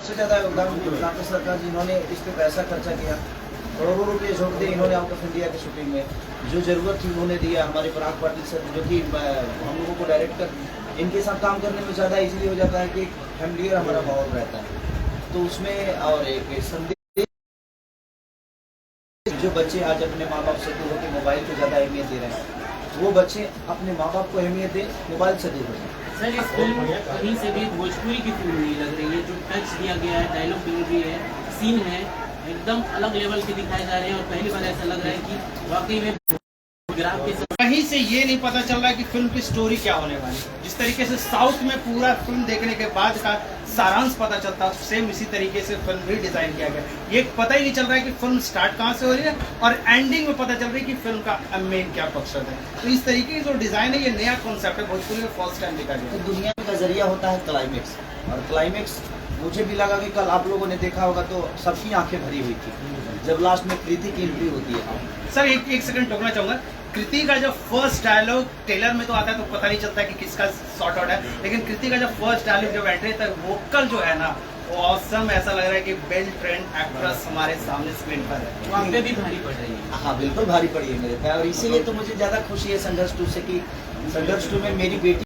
सबसे ज़्यादा योगदान कांग्रेस सरकार जिन्होंने इस पे पैसा खर्चा किया, करोड़ों रुपये झोंक दिए इन्होंने आउट ऑफ इंडिया की शूटिंग में, जो ज़रूरत थी उन्होंने दिया। हमारे पराग पाटिल सर जो कि हम लोगों को डायरेक्टर, इनके साथ काम करने में ज़्यादा इजीली हो जाता है कि फैमिलियर हमारा माहौल रहता है। तो उसमें और एक संदेश, जो बच्चे आज अपने माँ बाप से दूर होकर मोबाइल को ज़्यादा अहमियत दे रहे हैं, वो बच्चे अपने माँ बाप को अहमियत दें, मोबाइल से दूर हो जाए। सर, इस फिल्म कहीं से भी भोजपुरी की फिल्म नहीं लग रही है। जो टच दिया गया है, डायलॉग डिलीवरी है, सीन है, एकदम अलग लेवल के दिखाए जा रहे हैं। और पहली बार ऐसा लग रहा है कि वाकई में ग्राफ के कहीं से ये नहीं पता चल रहा है कि फिल्म की स्टोरी क्या होने वाली है। जिस तरीके से साउथ में पूरा फिल्म देखने के बाद का सारांश पता चलता है, सेम इसी तरीके से फिल्म भी डिजाइन किया गया। ये पता ही नहीं चल रहा है कि फिल्म स्टार्ट कहाँ से हो रही है और एंडिंग में पता चल रही है कि फिल्म का मेन क्या मकसद है। तो इस तरीके की जो डिजाइन है, ये नया कॉन्सेप्ट है, भोजपुरी में फर्स्ट टाइम देखा गया। तो दुनिया का जरिया होता है क्लाइमेक्स, और क्लाइमेक्स मुझे भी लगा कि कल आप लोगों ने देखा होगा तो सबकी आंखें भरी हुई थी जब लास्ट में कृति की एंट्री होती है। सर एक सेकंड टोकना चाहूंगा। कृति का जब फर्स्ट डायलॉग ट्रेलर में तो आता है तो पता नहीं चलता है कि किसका शॉर्ट आउट है, लेकिन कृति का जब फर्स्ट डायलॉग जब एंट्री तक वोकल जो है ना, वो ऑसम, ऐसा लग रहा है कि वेल ट्रेंड एक्ट्रेस हमारे सामने स्क्रीन पर है। वहाँ पे भी भारी पड़ रही है। हाँ बिल्कुल भारी पड़ी है मेरे पे, और इसीलिए तो मुझे ज़्यादा खुशी है संघर्ष 2 से कि संघर्ष 2 में मेरी बेटी